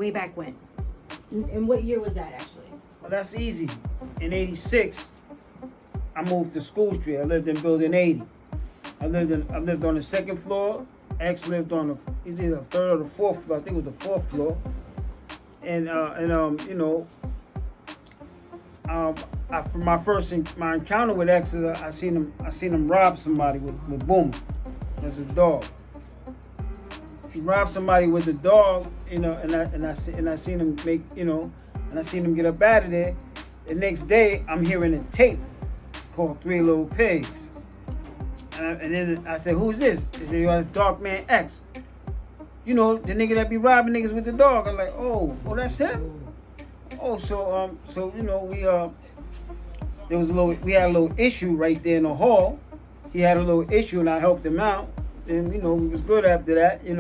way back when. And what year was that actually? Well, that's easy. In '86, I moved to School Street. I lived in Building 80. I lived on the second floor. X lived on he's either the third or the fourth floor. I think it was the fourth floor. And for my encounter with X, I seen him rob somebody with Boom. That's his dog. He robbed somebody with the dog, and I seen him make, and I seen him get up out of there. The next day, I'm hearing a tape called Three Little Pigs. And then I said, who's this? They said, it's Dark Man X. The nigga that be robbing niggas with the dog. I'm like, oh, that's him? Oh, so we had a little issue right there in the hall. He had a little issue and I helped him out. And, we was good after that, and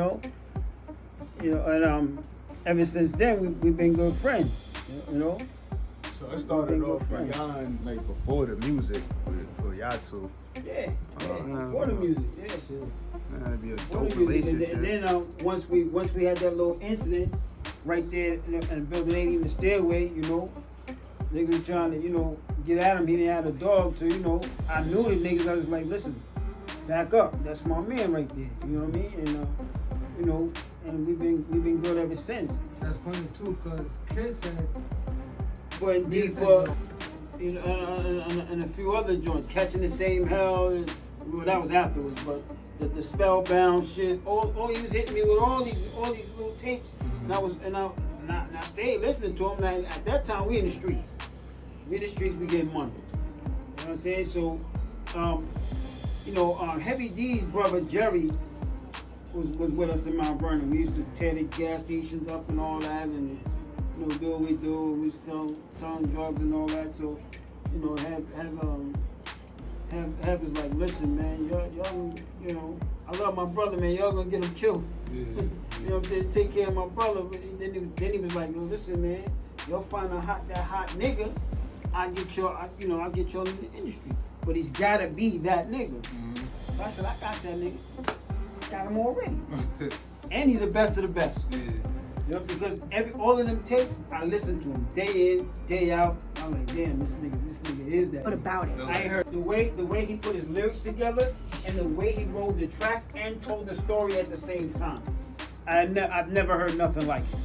ever since then, we've been good friends, So it started off beyond, before the music for y'all two. Yeah, before the music, yeah. That'd be a dope relationship. And then once we had that little incident right there in Building 80 in the stairway, niggas was trying to, get at him. He didn't have a dog, so, I knew the niggas. I was like, listen, back up. That's my man right there. You know what I mean? And and we've been good ever since. That's funny too, cause Kid said. But indeed, and a few other joints, Catching the Same Hell. That was afterwards, but the Spellbound shit. All he was hitting me with all these little tapes, and I stayed listening to him. And at that time, we in the streets. We in the streets, we getting money. You know what I'm saying? So, Heavy D's brother Jerry was with us in Mount Vernon. We used to tear the gas stations up and all that, and do what we do. We selling drugs and all that. So, have is like, listen, man, y'all, I love my brother, man. Y'all gonna get him killed. Yeah. You know what I'm saying? Take care of my brother. But then he was like, no, listen, man, y'all find that hot nigga. I'll get y'all in the industry. But he's gotta be that nigga. Mm-hmm. So I said, I got that nigga. Got him already. And he's the best of the best. Yeah. Because all of them tapes, I listen to them day in, day out. I'm like, damn, this nigga is that. What about it? I ain't heard the way he put his lyrics together and the way he wrote the tracks and told the story at the same time. I've never heard nothing like it.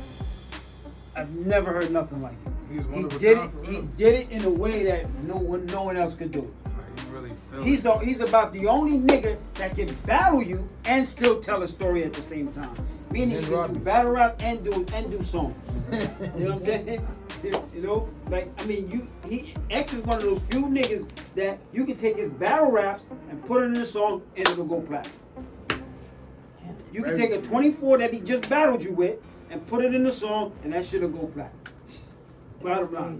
I've never heard nothing like it. He did it in a way that no one else could do it. He's about the only nigga that can battle you and still tell a story at the same time. Meaning he can do battle rap and do songs. You know what I'm saying? X is one of those few niggas that you can take his battle raps and put it in a song and it'll go platinum. You can take a 24 that he just battled you with and put it in a song and that shit'll go platinum. Bottom line,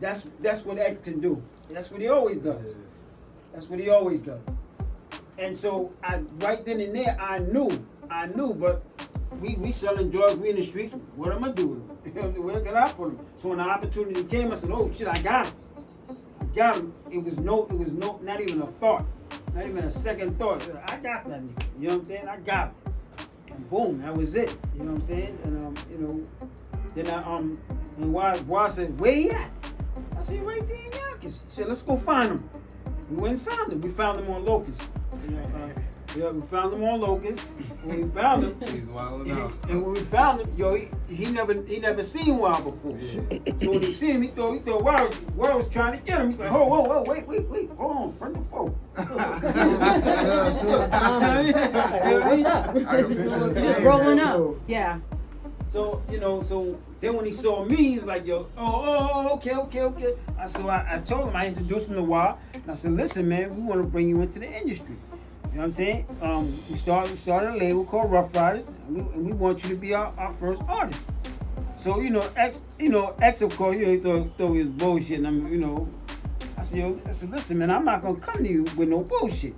that's what X can do. That's what he always does. And so right then and there, I knew, but we selling drugs, we in the streets. What am I doing? Where can I put them? So when the opportunity came, I said, oh shit, I got him. It was not even a thought, not even a second thought. I got that nigga. You know what I'm saying? I got him. And boom, that was it. You know what I'm saying? And then and why said, where he at? I said, right there in Yonkers. He said, let's go find him. We went and found him. We found him on Locust. We found him on Locust. When we found him, he's wilding out. And when we found him, he never seen Wild before. Yeah. So when he seen him, he thought Wild was trying to get him. He's like, whoa, wait, hold on, bring the phone. What's up? Just rolling up. Yeah. So, so then when he saw me, he was like, yo, okay. I told him, I introduced him to Wild, and I said, listen, man, we want to bring you into the industry. You know what I'm saying? We started a label called Rough Ryders, and we want you to be our first artist. So, X, of course, he thought he was bullshit, and I said, listen, man, I'm not gonna come to you with no bullshit.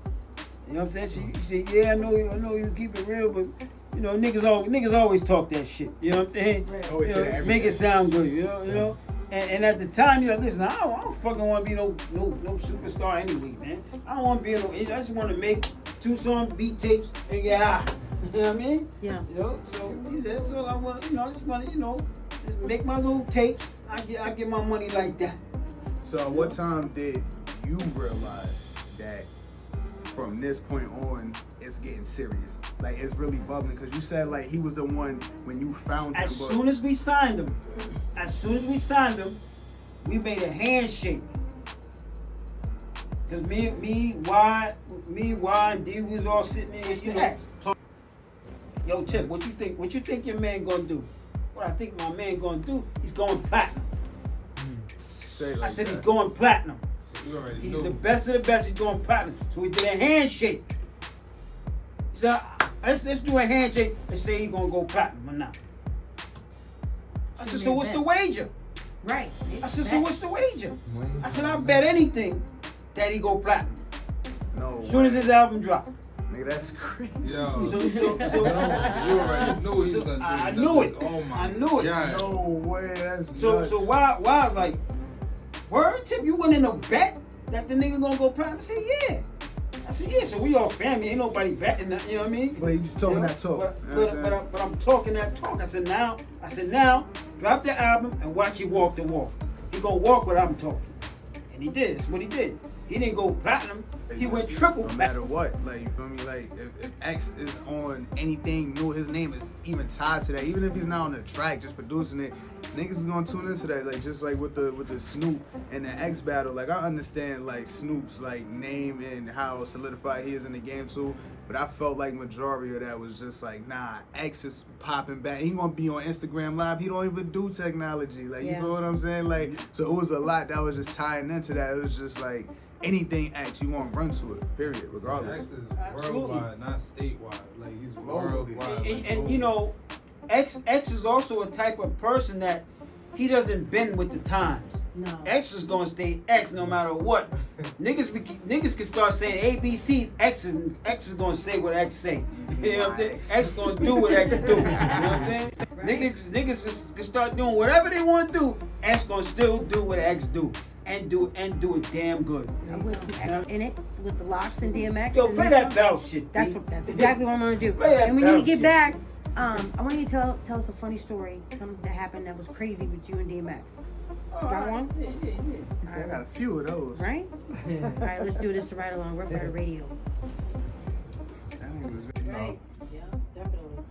You know what I'm saying? She said, yeah, I know you keep it real, but niggas always talk that shit. You know what I'm saying? Right. Make it sound good. You know. And at the time, you're like, listen, I don't fucking want to be no superstar anyway, man. I don't want to be I just want to make 2 song beat tapes and get high. You know what I mean? Yeah. You know, so he said, that's all I want, I just want to, just make my little tapes. I get my money like that. So at what time did you realize that from this point on, it's getting serious? Like, it's really bubbling? Because you said, like, he was the one when you found him. As soon as we signed him, we made a handshake. Because me, Y, and D, we was all sitting there, talking. Yo, Tip, what you think your man gonna do? What I think my man gonna do, he's going platinum. I said he's going platinum. He's the best of the best, he's going platinum. So we did a handshake. He said, let's do a handshake and say he's gonna go platinum or not. I said, so what's the wager? Right. I said, so what's the wager? I said, I'll bet anything that he go platinum. No. As soon as his album drop. Nigga, that's crazy. So You already knew he was gonna do I knew it. Oh my I knew it. God. No way, that's So nuts. why like, word, Tip, you went in a bet that the nigga gonna go platinum? I said, yeah. I said, yeah, so we all family, ain't nobody betting that, you know what I mean? But you talking that talk. But I'm talking that talk. I said, now, drop the album and watch you walk the walk. He gonna walk what I'm talking. And he did, that's what he did. He didn't go platinum, he went triple. No matter what, like, you feel me? Like, if X is on anything new, his name is even tied to that. Even if he's not on the track, just producing it, niggas is gonna tune into that. Like, just like with the Snoop and the X battle. Like, I understand like Snoop's like name and how solidified he is in the game too. But I felt like majority of that was just like, nah, X is popping back. He gonna be on Instagram Live. He don't even do technology. Like, you know what I'm saying? Like, so it was a lot that was just tying into that. It was just like anything X, you gonna run to it. Period. Regardless. X is worldwide, not statewide. Like, he's Globally. worldwide. And you know, X is also a type of person that he doesn't bend with the times. No. X is gonna stay X no matter what. Niggas can start saying ABCs. X is gonna say what X say. You know what I'm saying? X gonna do what X do. You know what I'm saying? Niggas can start doing whatever they want to do. X gonna still do what X do. And do it damn good. I'm with some X in it with the locks and DMX. Yo, and play that bell shit. That's exactly what I'm gonna do. Play that And when you bell get shit. back, I want you to tell us a funny story, something that happened that was crazy with you and DMX. Got one? Yeah. I got a few of those. Right? All right, let's do this to Ryders on Ryders Radio. Right? Yeah, definitely.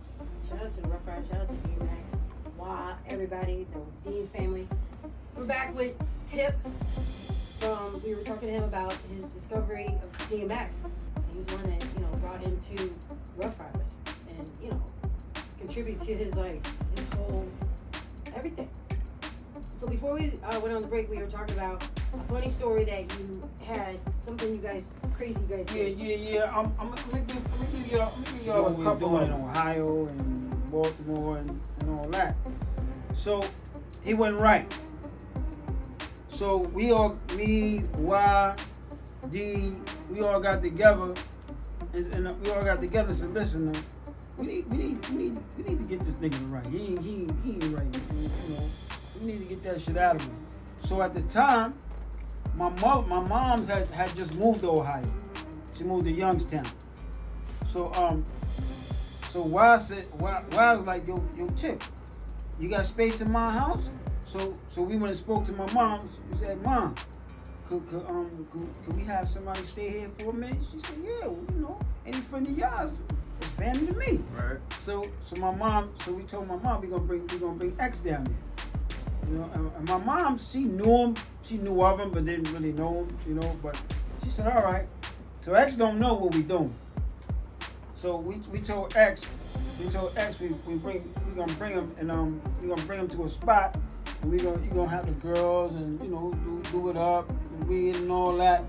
Shout out to the Rough Riders, shout out to DMX, Wah, everybody, the Dean family. We're back with Tip. We were talking to him about his discovery of DMX. He was one that, brought him to Rough Riders and, contribute to his whole everything. So before we went on the break, we were talking about a funny story that you had, something crazy you guys did. Yeah. I'm gonna give y'all a couple in Ohio and Baltimore and all that. So he went right. So we all, me, Y, D, we all got together and we all got together and said, listen, we need to get this nigga right. He ain't right. We need to get that shit out of him. So at the time, my mom's had just moved to Ohio. She moved to Youngstown. So Y was like, yo, Chip, you got space in my house? So we went and spoke to my mom. We said, Mom, could we have somebody stay here for a minute? She said, yeah, any friend of yours is family to me. Right. So we told my mom we gonna bring X down there. And my mom, she knew of him, but didn't really know him, but she said, all right. So X don't know what we doing. So we told X we gonna bring him and we gonna bring him to a spot and you gonna have the girls and do it up and weed and all that.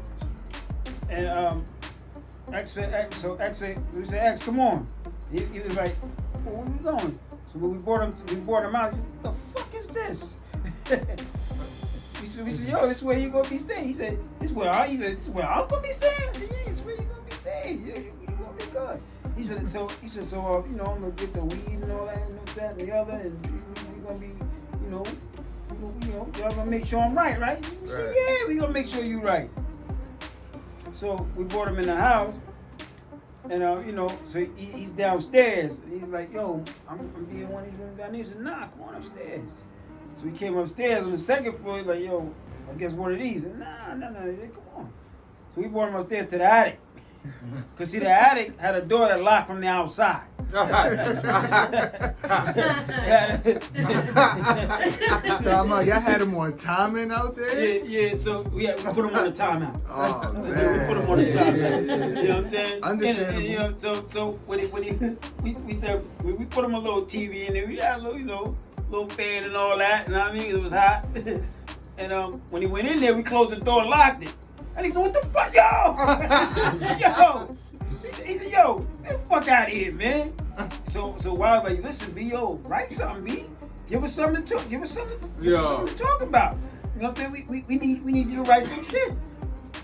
And X said, we said, X, come on. He was like, well, where we going? So when we brought him out, he said, what the fuck is this? we said, yo, this is where you gonna be staying. He said, this is where I'm gonna be staying. I said, yeah, this is where you gonna be staying. Yeah, you gonna be good. He said, so I'm gonna get the weed and all that and that and the other, and we gonna be, y'all gonna make sure I'm right? We said, yeah, we gonna make sure you right. So we brought him in the house, And you know, so he's downstairs. He's like, yo, I'm be in one of these rooms down there. He said, nah, come on upstairs. So he came upstairs on the second floor. He's like, yo, I guess one of these. And nah. He said, come on. So we brought him upstairs to the attic. Cause see, the attic had a door that locked from the outside. So I'm like, y'all had him on timing out there? Yeah. So we put him on the timeout. Oh man. We put him on the timeout. You know what I'm saying? Understandable. And, you know, so when we said we put him a little TV in there. We had a little, you know, little fan and all that. You know what I mean? It was hot. And when he went in there, we closed the door, and locked it. And he said, what the fuck, yo? Yo. He said, yo, get the fuck out of here, man. So Wild was like, listen, B, yo, write something, B. Give us something to talk. Give us something to talk about. You know what I'm saying? We need you to write some shit.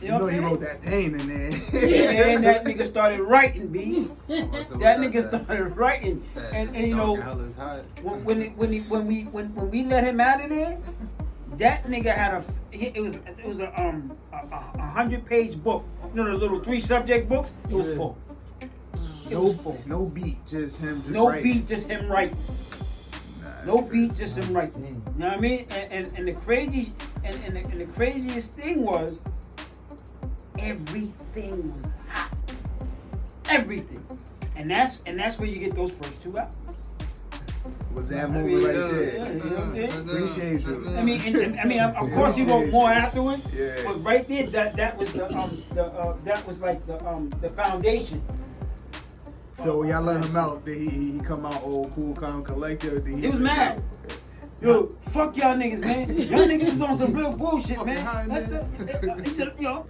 You know he wrote that pain in there. Yeah, and that nigga started writing, B. That nigga started writing. And you know, when we let him out of there, that nigga had it was a 100-page book. You know the little 3-subject books? It was full. It was full. No beat, just him no writing. Beat, just him writing. No beat, just him writing. You know what I mean? And the crazy and the craziest thing was everything was hot. Everything. And that's where you get those first 2 albums. Was that moment right there? Yeah, you know what I'm saying? Appreciate you. I mean, of course he wrote more afterwards. Yeah. But right there, that was that was like the foundation. So y'all let him out. Did he come out old, cool, calm, collected? He was mad. Yo, fuck y'all niggas, man. Y'all niggas is on some real bullshit, man. He said, yo,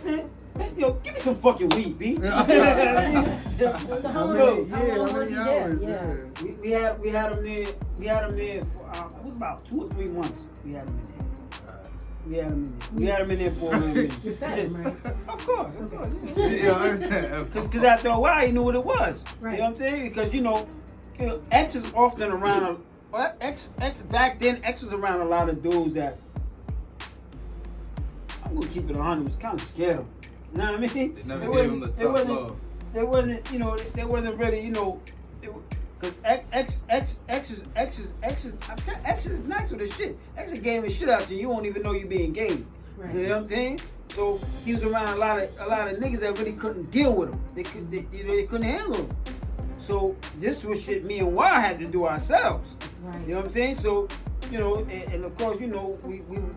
man, yo, give me some fucking weed, B. So how long was he there? Yeah. We had him there for it was about 2 or 3 months. We had him in there. We had him in there for a minute. You fed him, right? Of course. Yeah. Because after a while, he knew what it was. Right. You know what I'm saying? Because you know, X is often around. X back then, X was around a lot of dudes that I'm gonna keep it 100. Was kind of scared of. You know what I mean? They never gave him the tough love. There wasn't, you know, there wasn't really, you know, because X is nice with his shit. X is gaming shit out you. You won't even know you being game. Right. You know what I'm saying? So he was around a lot of niggas that really couldn't deal with him. They couldn't handle him. So this was shit me and Y had to do ourselves. Right. You know what I'm saying? So, you know, and of course, you know, we was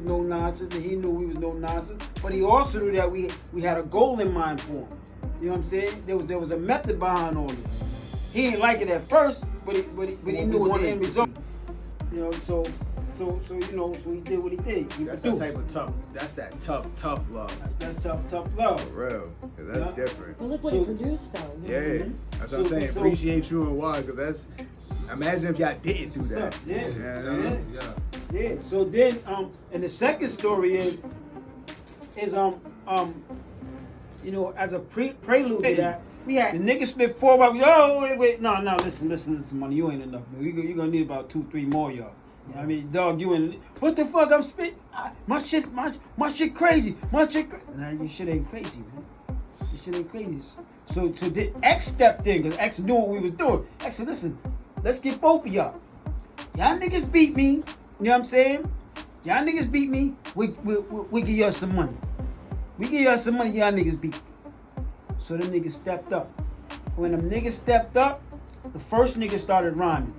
no nonsense, and he knew we was no nonsense. But he also knew that we had a goal in mind for him. You know what I'm saying? There was a method behind all this. He didn't like it at first, but he knew what the end result. You know, so you know, so he did what he did. That's that type of tough. That's that tough love. That's that tough love. For real. 'Cause that's different. Well, look what he produced, though. Yeah. That's what I'm saying. Appreciate you and why, because that's. Imagine if y'all didn't do that. Yeah. So then, and the second story is you know, as a prelude to that, we had the nigga split 4 while we, wait, no, listen, money, you ain't enough, man. You're gonna need about 2-3 more, y'all. You know what I mean, dog, you ain't, what the fuck, I'm spitting, my shit crazy, Nah, your shit ain't crazy, man. Your shit ain't crazy. So the X stepped in, because X knew what we was doing. X said, listen, let's get both of y'all. Y'all niggas beat me, you know what I'm saying? Y'all niggas beat me, we give y'all some money. We give y'all some money, y'all niggas beat me. So them niggas stepped up. When them niggas stepped up, the first nigga started rhyming.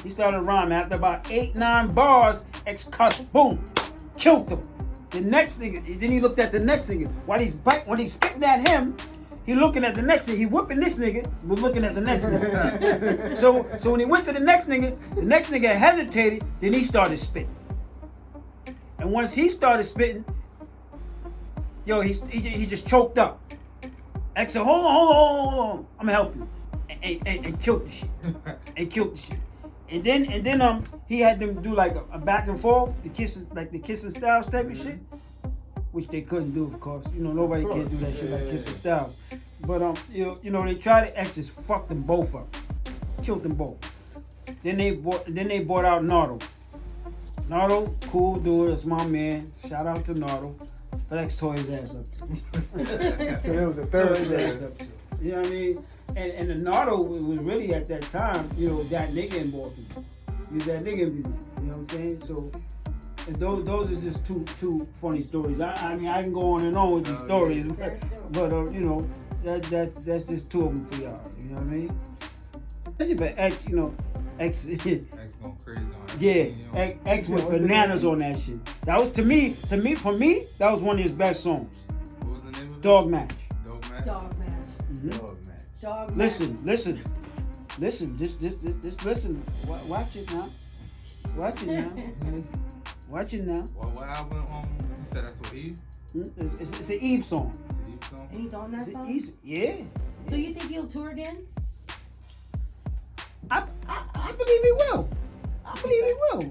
He started rhyming. After about 8-9 bars, X cussed, boom, killed him. The next nigga, then he looked at the next nigga. While he's spitting at him, he looking at the next nigga. He whipping this nigga, but looking at the next nigga. So when he went to the next nigga hesitated, then he started spitting. And once he started spitting, yo, he just choked up. X said, hold on, I'm gonna help you. And killed the shit. And then he had them do like a back and forth, the kissing styles type of shit, which they couldn't do, of course. You know, nobody can do that shit like kissing styles. But you know, they tried to X just fucked them both up, killed them both. Then they brought out Nardo. Nardo, cool dude, that's my man. Shout out to Nardo. But X tore his ass up too. So there was a third Tore his player. ass up too. You know what I mean? And the Nardo was really at that time, you know, that nigga in Baltimore. He was that nigga in music. You know what I'm saying? So, and those are just two funny stories. I mean, I can go on and on with these stories, but you know, that's just two of them for y'all. You know what I mean? But X, you know, X going crazy on it. Yeah, X was bananas on that shit. That was for me, that was one of his best songs. What was the name of it? Dog Match. Dog Match? Dog match. Mm-hmm. Dog match. Dog match. Listen. Just listen. Watch it now. Watch it now. Watch it now. What album? You said that's what Eve? It's an Eve song. It's an Eve song? And he's on that song? Yeah. So you think he'll tour again? I believe he will. I believe he will.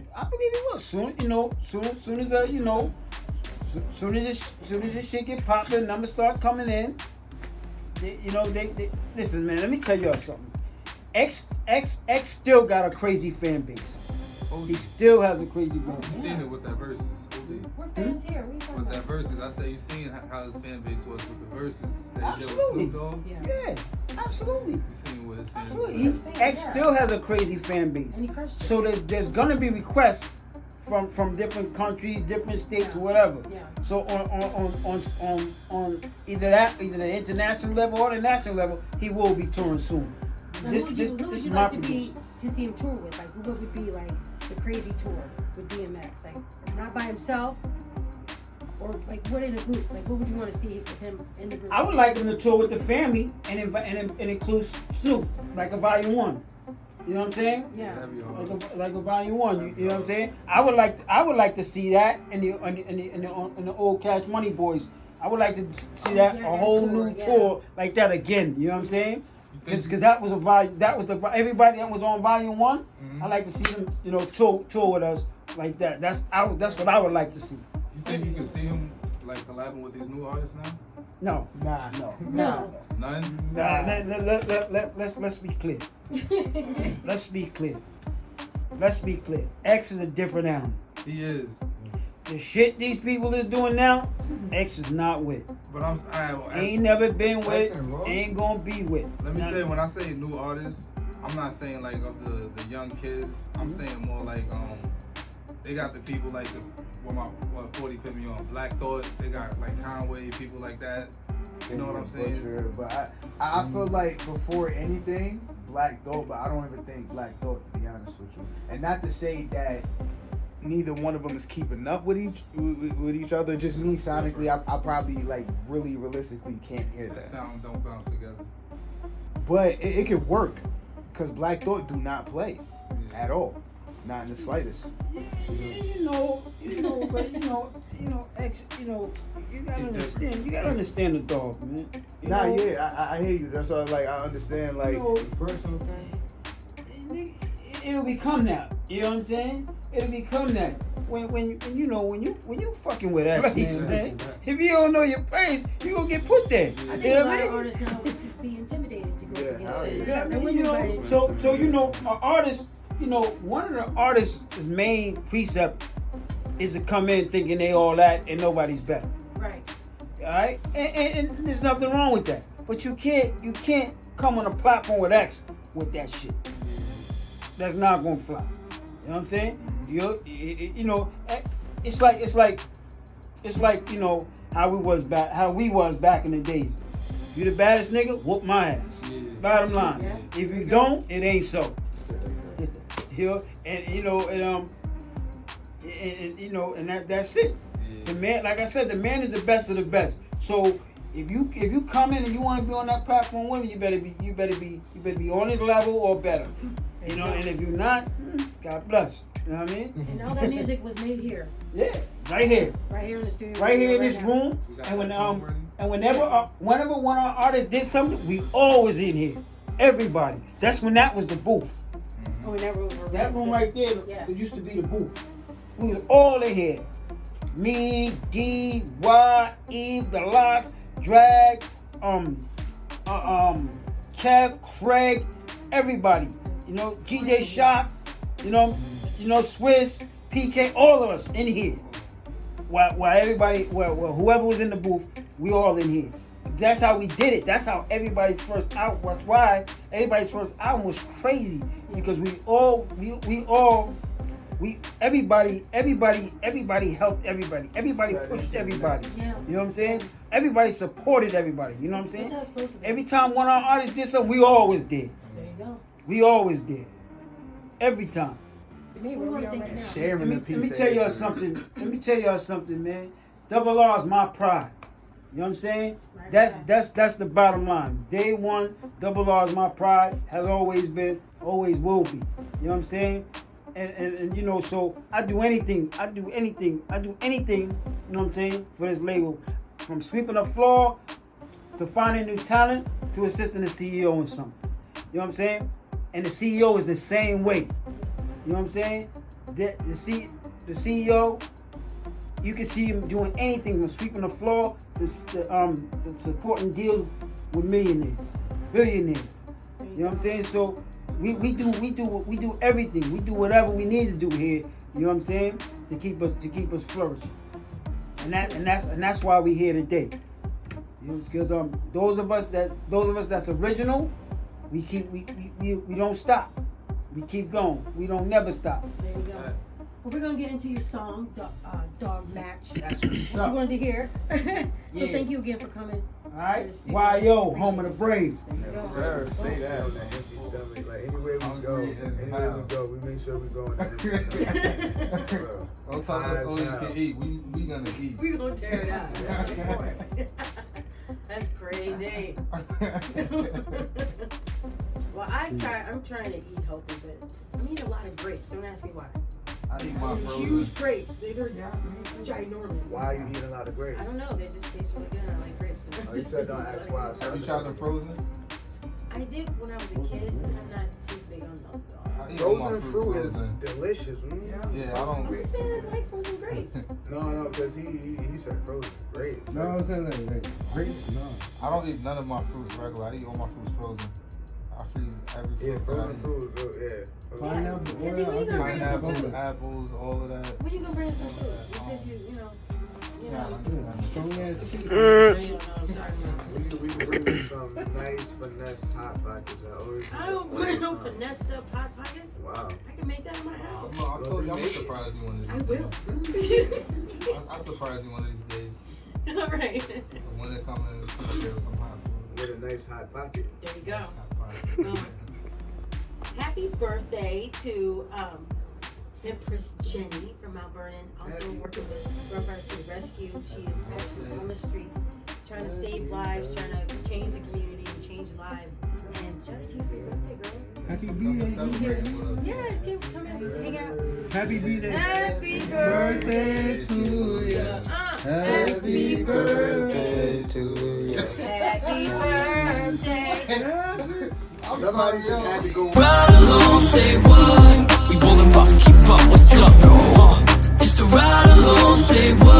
Soon as this shit get popping, numbers start coming in. They listen, man. Let me tell y'all something. X still got a crazy fan base. He still has a crazy fan base. You seen it with that verses. We're fans here. What are you talking With about? that verses, I say you seen how his fan base was with the verses. That he did with Absolutely. Snoop Dogg. Yeah. Yeah, absolutely. You seen what his fan Absolutely. base was. X still has a crazy fan base. And he crushed it. So there's gonna be requests from different countries, different states, or whatever. Yeah. So on either the international level or the national level, he will be touring soon. Now, who would you like to see him tour with? Like, who would be like the crazy tour with DMX? Like, not by himself, or like what in a group? Like, what would you want to see with him in the group? I would like him to tour with the family and include Snoop, like a volume 1. You know what I'm saying? Yeah. That'd be hard. Like a volume 1. You know what I'm saying? I would like to see that in the old Cash Money Boys. I would like to see that a whole new tour like that again. You know what I'm saying? Because that was everybody that was on volume 1. Mm-hmm. I like to see them, you know, tour with us like that. That's what I would like to see. You think you can see him like collabing with these new artists now? No. No. None? Let's be clear. Let's be clear. X is a different animal. He is. The shit these people is doing now, X is not with. But Ain't never been with, Listen, bro. ain't gonna be with. let me say, when I say new artists, I'm not saying like of the young kids. I'm saying more like they got the people like what 40 put me on Black Thought. They got like Conway, people like that. You know what I'm saying? Butcher, but I feel like before anything, Black Thought, but I don't even think Black Thought, to be honest with you. And not to say that neither one of them is keeping up with each other. Just me sonically, I probably like really realistically can't hear That that. sound don't bounce together. But it could work because Black Thought do not play at all, not in the slightest. You know, X, you gotta understand the dog, man. You know, I hear you. That's all. Like I understand. Like you know, Personal thing. it'll become that. You know what I'm saying? It'll become that. When you fucking with X, man. If you don't know your place, you gonna get put there. I think You know a what I lot of mean? artists now would be intimidated to go Yeah, against hell it. yeah. They wouldn't invite it. So an artist, one of the artists' main precept is to come in thinking they all that and nobody's better. Right. All right, and there's nothing wrong with that. But you can't come on a platform with X with that shit. That's not gonna fly. You know what I'm saying? It's like how we was back in the days. You the baddest nigga, whoop my ass. Yeah. Bottom line. Yeah. If you don't, it ain't so. That's it. The man, like I said, the man is the best of the best. So if you come in and you want to be on that platform with him, you better be on his level or better. And if you're not, God bless. You know what I mean? And all that music was made here. Yeah, right here. Right here in the studio. Right here in this now. room. We got And that song ready? whenever one of our artists did something, we always in here. Everybody. That's when that was the booth. Oh, we never were That room right there, Yeah. it used to be the booth. We was all in here. Me, D, Y, Eve, the Locks, Drag, Kev, Craig, everybody. GJ Shop, Swiss, PK, all of us in here. While everybody, whoever was in the booth, we all in here. that's how we did it. That's how everybody's first album. That's why everybody's first album was crazy because everybody helped everybody. Everybody pushed everybody. Yeah. You know what I'm saying? Everybody supported everybody. You know what I'm saying? That's how it's supposed to be. Every time one of our artists did something, we always did. There you go. We always did. Every time. We want to thank you now. Sharing the piece. Let me tell y'all something. Let me tell y'all something, man. Double R is my pride. You know what I'm saying? That's the bottom line. Day one, Double R is my pride. Has always been, always will be. You know what I'm saying? And you know, so I do anything. You know what I'm saying, for this label. From sweeping the floor to finding new talent to assisting the CEO in something. You know what I'm saying? And the CEO is the same way. You know what I'm saying? The CEO, you can see him doing anything from sweeping the floor to supporting deals with millionaires, billionaires. You know what I'm saying? So we do everything. We do whatever we need to do here. You know what I'm saying? To keep us flourishing. And that's why we're here today. You know, because those of us that's original, we don't stop. We keep going. We don't never stop. There you go. Well, we're gonna get into your song, Dog Match. That's what's What you up. wanted to hear. So Yeah. thank you again for coming. Alright? YO, home of the brave. Yes, sir. Say that. On that empty stomach. Like anywhere we go, Hungry as hell. we make sure we go on that empty stomach. Don't tell us all you can eat. We gonna eat. We gonna tear it out. That's crazy. Well, I'm trying to eat healthy, but I'm eating a lot of grapes. Don't ask me why. I eat my frozen. Huge grapes. They're ginormous. Why are you eating a lot of grapes? I don't know. They just taste really good. I like grapes. Oh, you said don't ask why. Have you tried the frozen? I did when I was a kid. I'm not too big on those. I eat all my Frozen fruit is frozen. delicious. Yeah, I don't. I'm saying I like frozen grapes. No, because he said frozen grapes. No, it's not like grapes. No. I don't eat none of my fruits regular. I eat all my fruits frozen. I freeze every Yeah, fruit that I frozen eat. fruit. Yeah. Pineapple, Izzy, when you gonna bring us some Pineapples, food? apples, all of that. When you gonna bring us some food? You said you know. Yeah, I understand. Strong ass cheese. You don't know what I'm talking about. We can bring you some nice finesse hot pockets. I don't bring no finessed up hot pockets. Wow. I can make that in my house. I told you I'm gonna surprise you one of I these will. days. I'll surprise you one of these days. All right. When it comes to give us some hot food. With a nice hot pocket. There you go. Hot food. Happy birthday to Empress Jenny from Mount Vernon. Also working with Ryders Rescue. She is actually on the streets trying to save lives, trying to change the community and change lives. And shout out to you for your birthday, girl. Happy Come birthday. celebrate with us. Yeah, Kim, come in, hang out. Happy birthday. Happy birthday to you. Happy birthday to you. Happy birthday. Somebody just had to go. Ride along, say what? We rollin' rock, keep up, what's up? Just to ride along, say what?